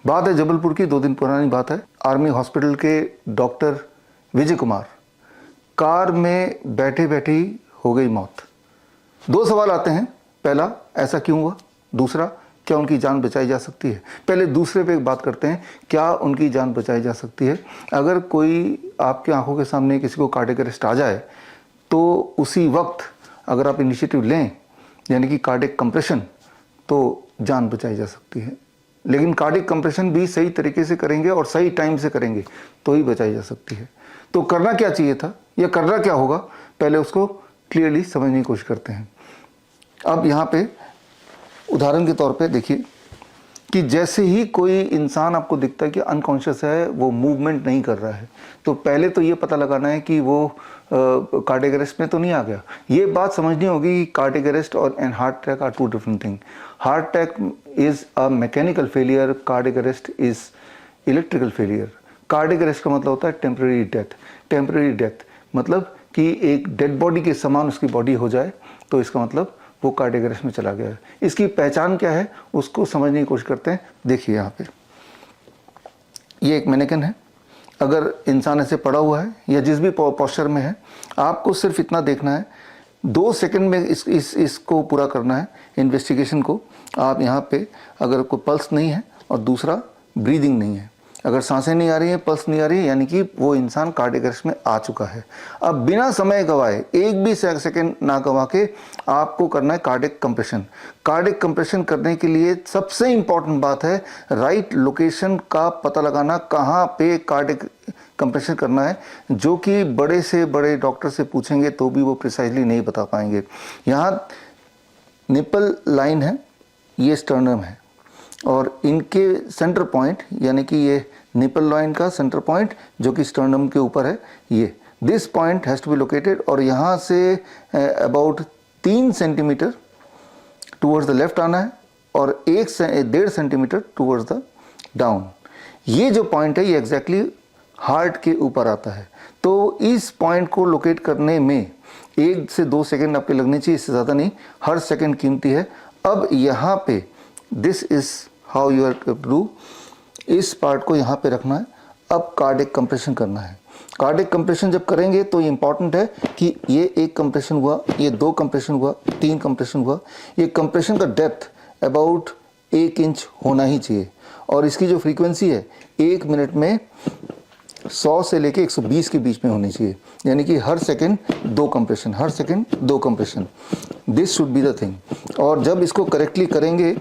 बात है जबलपुर की, 2 दिन पुरानी बात है। आर्मी हॉस्पिटल के डॉक्टर विजय कुमार कार में बैठे बैठे ही हो गई मौत। 2 सवाल आते हैं, पहला ऐसा क्यों हुआ, दूसरा क्या उनकी जान बचाई जा सकती है। पहले दूसरे पे बात करते हैं, क्या उनकी जान बचाई जा सकती है। अगर कोई आपकी आंखों के सामने किसी को कार्डियक अरेस्ट आ जाए तो उसी वक्त अगर आप इनिशिएटिव लें, यानी कि कार्डियक कंप्रेशन, तो जान बचाई जा सकती है। लेकिन कार्डियक कंप्रेशन भी सही तरीके से करेंगे और सही टाइम से करेंगे तो ही बचाई जा सकती है। तो करना क्या चाहिए था या करना क्या होगा, पहले उसको क्लियरली समझने की कोशिश करते हैं। अब यहाँ पे उदाहरण के तौर पे देखिए कि जैसे ही कोई इंसान आपको दिखता है कि अनकॉन्शियस है, वो मूवमेंट नहीं कर रहा है, तो पहले तो ये पता लगाना है कि वो कार्डियक अरेस्ट में तो नहीं आ गया। ये बात समझनी होगी कि कार्डियक अरेस्ट और heart attack are 2 different thing. Heart attack is a mechanical failure, cardiac arrest is electrical failure. Cardiac arrest का मतलब होता है टेम्परेरी डेथ। टेम्परेरी डेथ मतलब कि एक डेड बॉडी के समान उसकी बॉडी हो जाए, तो इसका मतलब वो कार्डियक अरेस्ट में चला गया है। इसकी पहचान क्या है उसको समझने की कोशिश करते हैं। देखिए यहाँ पे ये एक मैनेकिन है। अगर इंसान ऐसे पड़ा हुआ है या जिस भी पोस्चर में है, आपको सिर्फ इतना देखना है, 2 सेकंड में इसको पूरा करना है इन्वेस्टिगेशन को। आप यहाँ पे अगर कोई पल्स नहीं है और दूसरा ब्रीदिंग नहीं है, अगर सांसें नहीं आ रही हैं, पल्स नहीं आ रही है, यानी कि वो इंसान कार्डियक अरेस्ट में आ चुका है। अब बिना समय गवाए, एक भी सेकंड ना गवा के आपको करना है कार्डियक कंप्रेशन। कार्डियक कंप्रेशन करने के लिए सबसे इंपॉर्टेंट बात है राइट लोकेशन का पता लगाना, कहाँ पे कार्डियक कंप्रेशन करना है, जो कि बड़े से बड़े डॉक्टर से पूछेंगे तो भी वो प्रिसाइजली नहीं बता पाएंगे। यहाँ निपल लाइन है, ये स्टर्नम है, और इनके सेंटर पॉइंट, यानी कि ये निपल लाइन का सेंटर पॉइंट जो कि स्टर्नम के ऊपर है, ये this point has to be located, और यहाँ से about 3 centimetre towards the left आना है और 1.5 सेंटीमीटर टूवर्ड्स द डाउन। ये जो पॉइंट है ये एग्जैक्टली हार्ट के ऊपर आता है। तो इस पॉइंट को लोकेट करने में 1 से 2 सेकेंड आपके लगने चाहिए, इससे ज़्यादा नहीं। हर सेकेंड कीमती है। अब यहाँ पे this is how you are to do, इस पार्ट को यहाँ पे रखना है। अब कार्डियक कंप्रेशन करना है। कार्डियक कंप्रेशन जब करेंगे तो ये इंपॉर्टेंट है कि ये 1 कंप्रेशन हुआ, ये 2 कंप्रेशन हुआ, 3 कंप्रेशन हुआ। ये कंप्रेशन का डेप्थ अबाउट 1 इंच होना ही चाहिए, और इसकी जो फ्रीक्वेंसी है 1 मिनट में 100 से लेके 120 के बीच में होनी चाहिए, यानी कि हर सेकंड 2 कंप्रेशन, हर second 2 compression. This should be the thing. और जब इसको करेक्टली करेंगे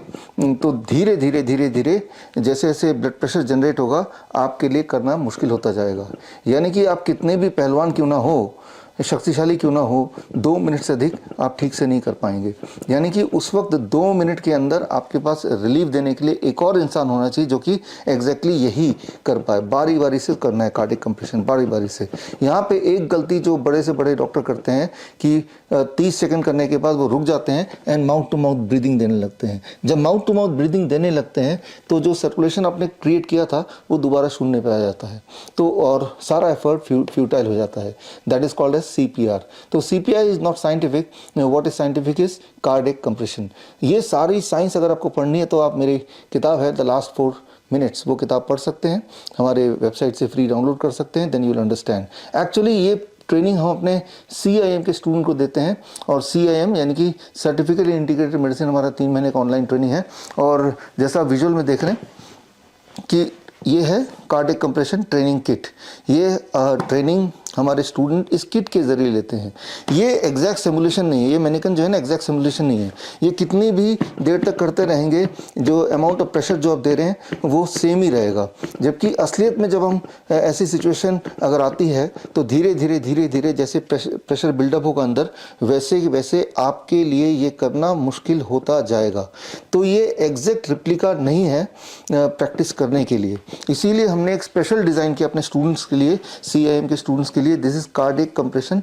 तो धीरे धीरे धीरे धीरे जैसे जैसे ब्लड प्रेशर जनरेट होगा, आपके लिए करना मुश्किल होता जाएगा। यानी कि आप कितने भी पहलवान क्यों ना हो, शक्तिशाली क्यों ना हो, 2 मिनट से अधिक आप ठीक से नहीं कर पाएंगे। यानी कि उस वक्त 2 मिनट के अंदर आपके पास रिलीफ देने के लिए एक और इंसान होना चाहिए जो कि एग्जैक्टली यही कर पाए। बारी बारी से करना है कार्डियक कंप्रेशन, बारी बारी से। यहाँ पे एक गलती जो बड़े से बड़े डॉक्टर करते हैं कि 30 सेकंड करने के बाद वो रुक जाते हैं and mouth to mouth breathing देने लगते हैं। जब माउथ टू माउथ ब्रीदिंग देने लगते हैं तो जो सर्कुलेशन आपने क्रिएट किया था वो दोबारा शून्य पे आ जाता है, तो और सारा एफर्ट फ्यूटाइल हो जाता है। That is called as CPR। तो CPR is not scientific, what is scientific is cardiac compression. ये सारी साइंस अगर आपको पढ़नी है तो आप मेरी किताब है द लास्ट 4 मिनट्स, वो किताब पढ़ सकते हैं, हमारे वेबसाइट से फ्री डाउनलोड कर सकते हैं। Then you will understand. Actually ये ट्रेनिंग हम अपने CIM के स्टूडेंट को देते हैं, और CIM यानी कि सर्टिफिकेट इंटीग्रेटेड मेडिसिन हमारा 3 महीने का ऑनलाइन ट्रेनिंग है। और जैसा विजुअल में देख रहे हैं कि ये है कार्डियक कंप्रेशन ट्रेनिंग किट। ये ट्रेनिंग हमारे स्टूडेंट इस किट के ज़रिए लेते हैं। ये एग्जैक्ट सिमुलेशन नहीं है, ये मैनिकन जो है ना एग्जैक्ट सिमुलेशन नहीं है। ये कितनी भी देर तक करते रहेंगे, जो अमाउंट ऑफ प्रेशर जो आप दे रहे हैं वो सेम ही रहेगा। जबकि असलियत में जब हम ऐसी सिचुएशन अगर आती है तो धीरे धीरे धीरे धीरे जैसे प्रेशर बिल्डअप होगा अंदर, वैसे वैसे आपके लिए ये करना मुश्किल होता जाएगा। तो ये एग्जैक्ट रिप्लिका नहीं है प्रैक्टिस करने के लिए। इसीलिए हमने एक स्पेशल डिज़ाइन किया अपने स्टूडेंट्स के लिए, CIM के स्टूडेंट्स के लिए। This is cardiac compression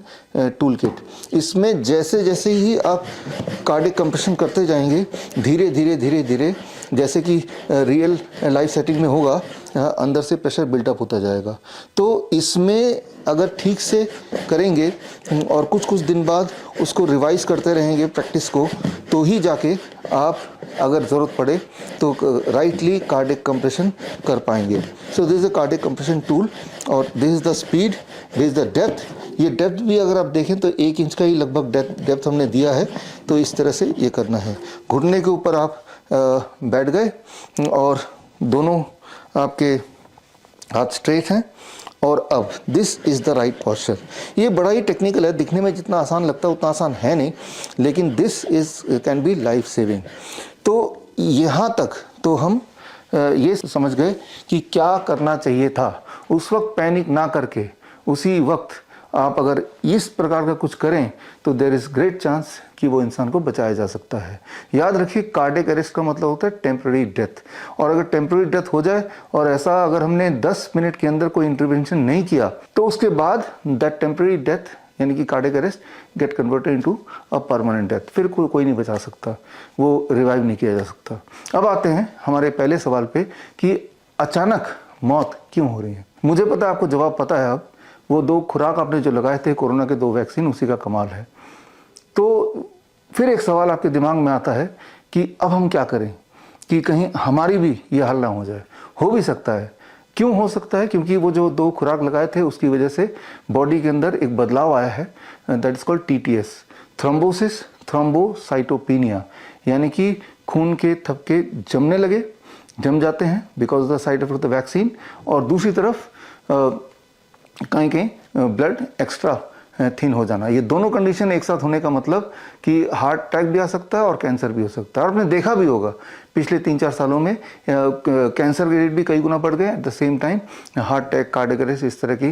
tool kit. इसमें जैसे जैसे ही आप कार्डियक कंप्रेशन करते जाएंगे, धीरे धीरे धीरे धीरे जैसे कि रियल लाइफ सेटिंग में होगा, अंदर से प्रेशर बिल्टअप होता जाएगा। तो इसमें अगर ठीक से करेंगे और कुछ दिन बाद उसको रिवाइज करते रहेंगे प्रैक्टिस को, तो ही जाके आप अगर ज़रूरत पड़े तो राइटली कार्डिक कंप्रेशन कर पाएंगे। So this is a cardiac compression tool और this is the speed, this is the depth. ये डेप्थ भी अगर आप देखें तो 1 इंच का ही लगभग डेप्थ हमने दिया है। तो इस तरह से ये करना है। घुटने के ऊपर आप बैठ गए और दोनों आपके हाथ स्ट्रेट हैं और अब this is the right posture. ये बड़ा ही टेक्निकल है, दिखने में जितना आसान लगता है उतना आसान है नहीं, लेकिन this is can be life saving. तो यहाँ तक तो हम ये समझ गए कि क्या करना चाहिए था। उस वक्त पैनिक ना करके उसी वक्त आप अगर इस प्रकार का कुछ करें तो देयर इज़ ग्रेट चांस कि वो इंसान को बचाया जा सकता है। याद रखिए, कार्डियक अरेस्ट का मतलब होता है टेम्पररी डेथ, और अगर टेम्पररी डेथ हो जाए और ऐसा अगर हमने 10 मिनट के अंदर कोई इंटरवेंशन नहीं किया तो उसके बाद दैट टेम्पररी डेथ यानी कि cardiac arrest get converted into a permanent death. फिर कोई नहीं बचा सकता, वो रिवाइव नहीं किया जा सकता। अब आते हैं हमारे पहले सवाल पे कि अचानक मौत क्यों हो रही है। मुझे पता है आपको जवाब पता है। अब वो 2 खुराक आपने जो लगाए थे कोरोना के 2 वैक्सीन, उसी का कमाल है। तो फिर एक सवाल आपके दिमाग में आता है कि अब हम क्या करें कि कहीं हमारी भी ये हाल ना हो जाए। हो भी सकता है। क्यों हो सकता है? क्योंकि वो जो 2 खुराक लगाए थे उसकी वजह से बॉडी के अंदर एक बदलाव आया है, that is called TTS, thrombosis thrombocytopenia, यानी कि खून के थपके जम जाते हैं because of the side effect of the vaccine, और दूसरी तरफ कहीं ब्लड एक्स्ट्रा थिन हो जाना। ये दोनों कंडीशन एक साथ होने का मतलब कि हार्ट अटैक भी आ सकता है और कैंसर भी हो सकता है। और आपने देखा भी होगा पिछले 3-4 सालों में कैंसर के रेट भी कई गुना बढ़ गए। At the same time heart attack, cardiac arrest, इस तरह की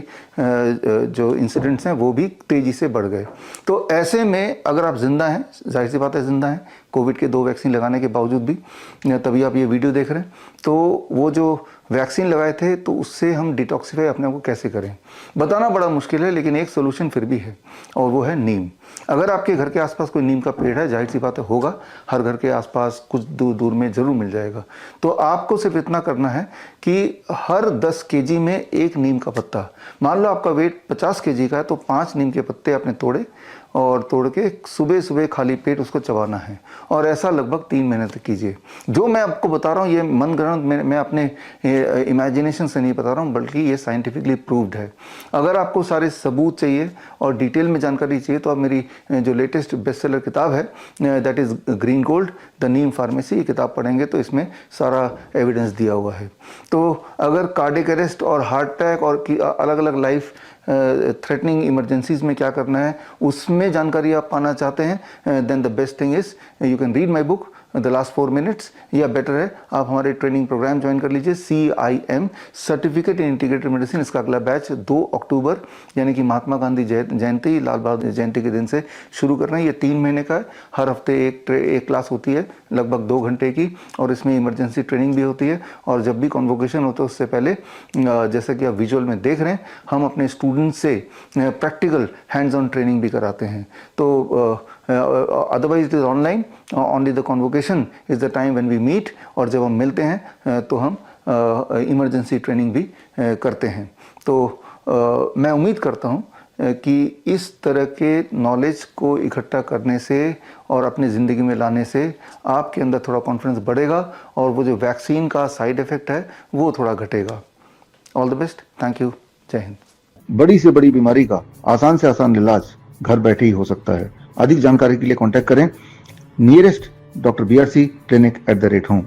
जो इंसिडेंट्स हैं वो भी तेज़ी से बढ़ गए। तो ऐसे में अगर आप जिंदा हैं, जाहिर सी बात है जिंदा हैं, कोविड के 2 वैक्सीन लगाने के बावजूद भी, तभी आप ये वीडियो देख रहे हैं, तो वो जो वैक्सीन लगाए थे तो उससे हम डिटॉक्सिफाई अपने आप को कैसे करें, बताना बड़ा मुश्किल है, लेकिन एक सोल्यूशन फिर भी है और वो है नीम। अगर आपके घर के आसपास कोई नीम का पेड़ है, जाहिर सी बात है होगा, हर घर के आसपास कुछ दूर में ज़रूर मिल जाएगा। तो आपको सिर्फ इतना करना है कि हर 10 केजी में 1 नीम का पत्ता, मान लो आपका वेट 50 केजी का है तो 5 नीम के पत्ते आपने तोड़ के सुबह खाली पेट उसको चबाना है, और ऐसा लगभग 3 महीने तक कीजिए। जो मैं आपको बता रहा हूँ ये मनगढ़ंत, मैं अपने इमेजिनेशन से नहीं बता रहा हूँ, बल्कि ये साइंटिफिकली प्रूव्ड है। अगर आपको सारे सबूत चाहिए और डिटेल में जानकारी चाहिए तो आप मेरी जो लेटेस्ट बेस्ट सेलर किताब है, that is green gold the Neem pharmacy, ये किताब पढ़ेंगे तो इसमें सारा एविडेंस दिया हुआ है। तो अगर कार्डियक अरेस्ट और हार्ट अटैक और अलग अलग लाइफ थ्रेटनिंग इमरजेंसीज में क्या करना है उसमें जानकारी आप पाना चाहते हैं, then the best thing is you can read my book the last 4 minutes, या बेटर है आप हमारे ट्रेनिंग प्रोग्राम ज्वाइन कर लीजिए, CIM certificate in integrated medicine. इसका अगला बैच 2 अक्टूबर यानी कि महात्मा गांधी जयंती, लाल बहादुर जयंती के दिन से शुरू कर रहे हैं। ये 3 महीने का है, हर हफ्ते एक क्लास होती है लगभग 2 घंटे की, और इसमें इमरजेंसी ट्रेनिंग भी होती है। और जब भी कॉन्वोकेशन होता है उससे पहले, जैसा कि आप विजुअल में देख रहे हैं, हम अपने स्टूडेंट्स से प्रैक्टिकल हैंड्स ऑन ट्रेनिंग भी कराते हैं। तो otherwise it is online, only the convocation is the time when we meet, और जब हम मिलते हैं तो हम इमरजेंसी ट्रेनिंग भी करते हैं। तो मैं उम्मीद करता हूँ कि इस तरह के नॉलेज को इकट्ठा करने से और अपनी ज़िंदगी में लाने से आपके अंदर थोड़ा कॉन्फिडेंस बढ़ेगा और वो जो वैक्सीन का साइड इफ़ेक्ट है वो थोड़ा घटेगा। All the best, thank you, जय हिंद। बड़ी से बड़ी बीमारी का आसान से आसान इलाज घर बैठे ही हो सकता है। अधिक जानकारी के लिए कॉन्टैक्ट करें नियरेस्ट डॉक्टर BRC clinic@home।